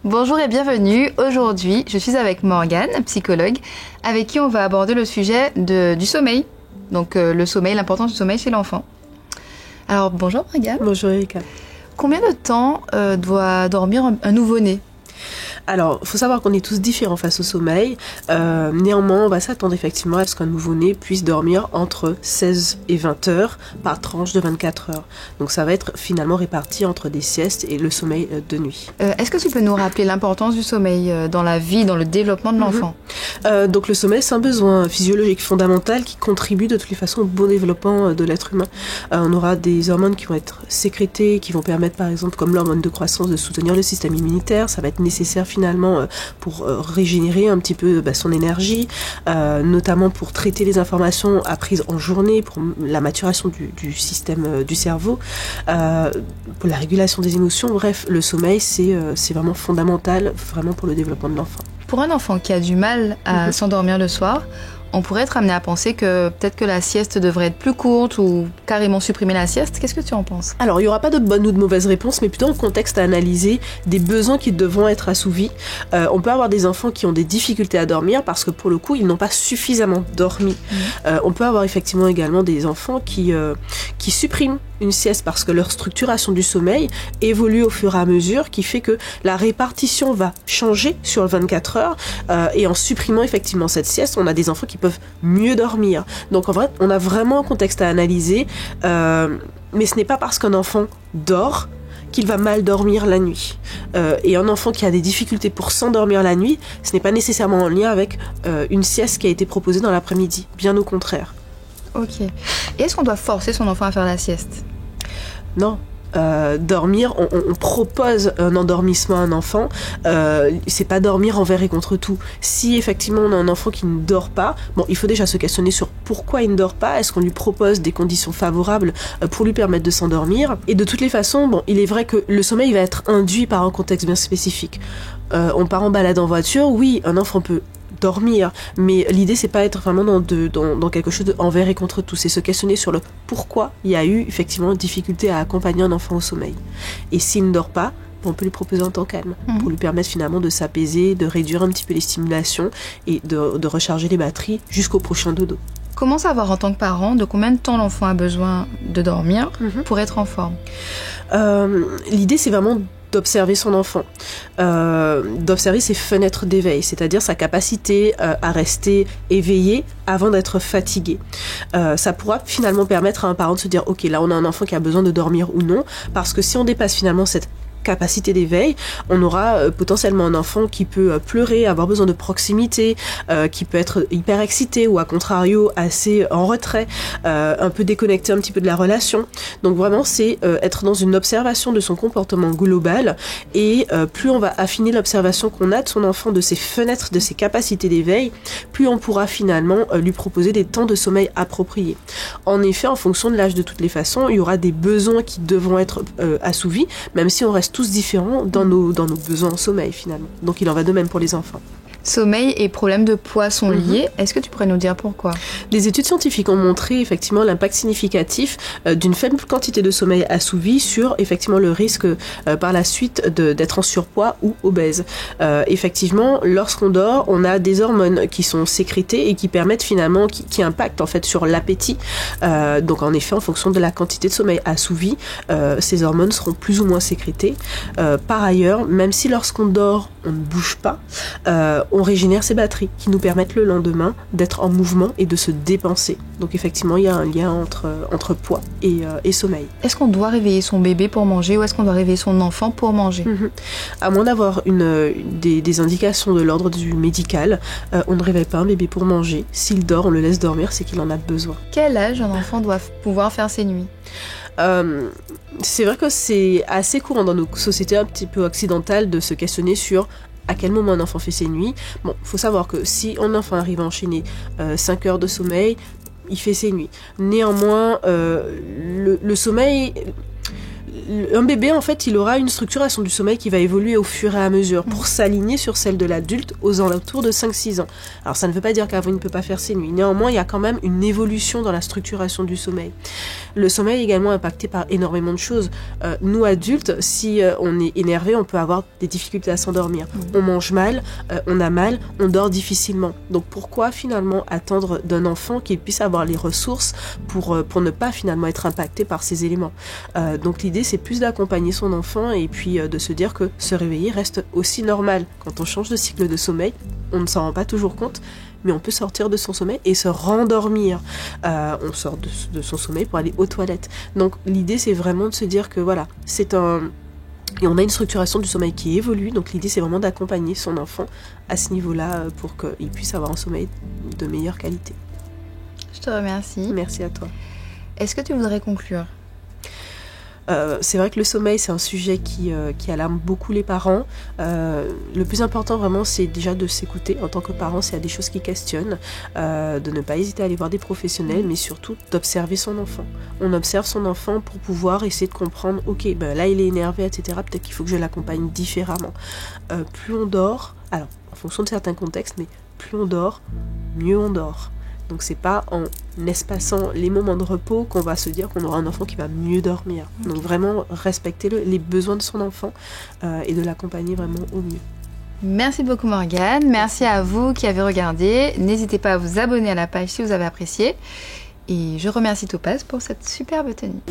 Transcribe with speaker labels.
Speaker 1: Bonjour et bienvenue. Aujourd'hui, je suis avec Morgane, psychologue, avec qui on va aborder le sujet du sommeil. Donc le sommeil, l'importance du sommeil chez l'enfant. Alors bonjour Morgane.
Speaker 2: Bonjour Erika.
Speaker 1: Combien de temps doit dormir un nouveau-né ?
Speaker 2: Alors, il faut savoir qu'on est tous différents face au sommeil. Néanmoins, on va s'attendre effectivement à ce qu'un nouveau-né puisse dormir entre 16 et 20 heures par tranche de 24 heures. Donc ça va être finalement réparti entre des siestes et le sommeil de nuit.
Speaker 1: Est-ce que tu peux nous rappeler l'importance du sommeil dans la vie, dans le développement de l'enfant ?
Speaker 2: Donc le sommeil, c'est un besoin physiologique fondamental qui contribue de toutes les façons au bon développement de l'être humain. On aura des hormones qui vont être sécrétées, qui vont permettre par exemple, comme l'hormone de croissance, de soutenir le système immunitaire. Ça va être nécessaire finalement pour régénérer un petit peu son énergie, notamment pour traiter les informations apprises en journée, pour la maturation du système du cerveau, pour la régulation des émotions. Bref, le sommeil, c'est vraiment fondamental, vraiment pour le développement de l'enfant.
Speaker 1: Pour un enfant qui a du mal à s'endormir le soir, on pourrait être amené à penser que peut-être que la sieste devrait être plus courte ou carrément supprimer la sieste. Qu'est-ce que tu en penses ?
Speaker 2: Alors, il n'y aura pas de bonne ou de mauvaise réponse, mais plutôt un contexte à analyser des besoins qui devront être assouvis. On peut avoir des enfants qui ont des difficultés à dormir parce que pour le coup, ils n'ont pas suffisamment dormi. On peut avoir effectivement également des enfants qui suppriment une sieste parce que leur structuration du sommeil évolue au fur et à mesure, qui fait que la répartition va changer sur le 24 heures et en supprimant effectivement cette sieste, on a des enfants qui peuvent mieux dormir. Donc en vrai, on a vraiment un contexte à analyser, mais ce n'est pas parce qu'un enfant dort qu'il va mal dormir la nuit. Et un enfant qui a des difficultés pour s'endormir la nuit, ce n'est pas nécessairement en lien avec une sieste qui a été proposée dans l'après-midi, bien au contraire.
Speaker 1: Ok. Et est-ce qu'on doit forcer son enfant à faire la sieste ?
Speaker 2: Non. Dormir, on propose un endormissement à un enfant, c'est pas dormir envers et contre tout. Si effectivement on a un enfant qui ne dort pas, il faut déjà se questionner sur pourquoi il ne dort pas, est-ce qu'on lui propose des conditions favorables pour lui permettre de s'endormir. Et de toutes les façons, il est vrai que le sommeil va être induit par un contexte bien spécifique. On part en balade en voiture, oui, un enfant peut dormir, mais l'idée c'est pas être vraiment dans quelque chose de envers et contre tout, c'est se questionner sur le pourquoi il y a eu effectivement une difficulté à accompagner un enfant au sommeil. Et s'il ne dort pas, on peut lui proposer un temps calme pour lui permettre finalement de s'apaiser, de réduire un petit peu les stimulations et de recharger les batteries jusqu'au prochain dodo.
Speaker 1: Comment savoir en tant que parent de combien de temps l'enfant a besoin de dormir pour être en forme ?
Speaker 2: L'idée c'est vraiment d'observer son enfant, d'observer ses fenêtres d'éveil, c'est-à-dire sa capacité à rester éveillé avant d'être fatigué. Ça pourra finalement permettre à un parent de se dire « Ok, là on a un enfant qui a besoin de dormir ou non », parce que si on dépasse finalement cette capacité d'éveil, on aura potentiellement un enfant qui peut pleurer, avoir besoin de proximité, qui peut être hyper excité ou à contrario assez en retrait, un peu déconnecté un petit peu de la relation. Donc vraiment c'est être dans une observation de son comportement global et plus on va affiner l'observation qu'on a de son enfant, de ses fenêtres, de ses capacités d'éveil, plus on pourra finalement lui proposer des temps de sommeil appropriés. En effet, en fonction de l'âge de toutes les façons, il y aura des besoins qui devront être assouvis, même si on reste tous différents dans nos besoins en sommeil finalement. Donc il en va de même pour les enfants.
Speaker 1: Sommeil et problèmes de poids sont liés. Est-ce que tu pourrais nous dire pourquoi ?
Speaker 2: Des études scientifiques ont montré effectivement l'impact significatif d'une faible quantité de sommeil assouvi sur effectivement le risque par la suite d'être en surpoids ou obèse. Effectivement, lorsqu'on dort, on a des hormones qui sont sécrétées et qui permettent finalement, qui impactent en fait sur l'appétit. Donc en effet, en fonction de la quantité de sommeil assouvi, ces hormones seront plus ou moins sécrétées. Par ailleurs, même si lorsqu'on dort, on ne bouge pas, on régénère ses batteries qui nous permettent le lendemain d'être en mouvement et de se dépenser. Donc effectivement, il y a un lien entre poids et sommeil.
Speaker 1: Est-ce qu'on doit réveiller son bébé pour manger ou est-ce qu'on doit réveiller son enfant pour manger ?
Speaker 2: À moins d'avoir des indications de l'ordre du médical, on ne réveille pas un bébé pour manger. S'il dort, on le laisse dormir, c'est qu'il en a besoin.
Speaker 1: Quel âge un enfant doit pouvoir faire ses nuits ?
Speaker 2: C'est vrai que c'est assez courant dans nos sociétés un petit peu occidentales de se questionner sur à quel moment un enfant fait ses nuits. Faut savoir que si un enfant arrive à enchaîner 5 heures de sommeil, il fait ses nuits. Néanmoins, le sommeil, Un bébé, en fait, il aura une structuration du sommeil qui va évoluer au fur et à mesure pour s'aligner sur celle de l'adulte aux alentours de 5-6 ans. Alors, ça ne veut pas dire qu'avant, il ne peut pas faire ses nuits. Néanmoins, il y a quand même une évolution dans la structuration du sommeil. Le sommeil est également impacté par énormément de choses. Nous, adultes, si on est énervé, on peut avoir des difficultés à s'endormir. On mange mal, on a mal, on dort difficilement. Donc, pourquoi, finalement, attendre d'un enfant qu'il puisse avoir les ressources pour ne pas, finalement, être impacté par ces éléments. Donc l'idée c'est plus d'accompagner son enfant et puis de se dire que se réveiller reste aussi normal. Quand on change de cycle de sommeil, on ne s'en rend pas toujours compte, mais on peut sortir de son sommeil et se rendormir. On sort de son sommeil pour aller aux toilettes. Donc l'idée c'est vraiment de se dire que voilà, et on a une structuration du sommeil qui évolue, donc l'idée c'est vraiment d'accompagner son enfant à ce niveau-là pour qu'il puisse avoir un sommeil de meilleure qualité.
Speaker 1: Je te remercie.
Speaker 2: Merci à toi.
Speaker 1: Est-ce que tu voudrais conclure ?
Speaker 2: C'est vrai que le sommeil, c'est un sujet qui alarme beaucoup les parents. Le plus important vraiment, c'est déjà de s'écouter en tant que parent s'il y a des choses qui questionnent, de ne pas hésiter à aller voir des professionnels, mais surtout d'observer son enfant. On observe son enfant pour pouvoir essayer de comprendre, ok, ben là il est énervé, etc. Peut-être qu'il faut que je l'accompagne différemment. Plus on dort, alors en fonction de certains contextes, mais plus on dort, mieux on dort. Donc c'est pas en espaçant les moments de repos qu'on va se dire qu'on aura un enfant qui va mieux dormir. Okay. Donc vraiment respecter les besoins de son enfant et de l'accompagner vraiment au mieux.
Speaker 1: Merci beaucoup Morgane, merci à vous qui avez regardé. N'hésitez pas à vous abonner à la page si vous avez apprécié. Et je remercie Topaz pour cette superbe tenue.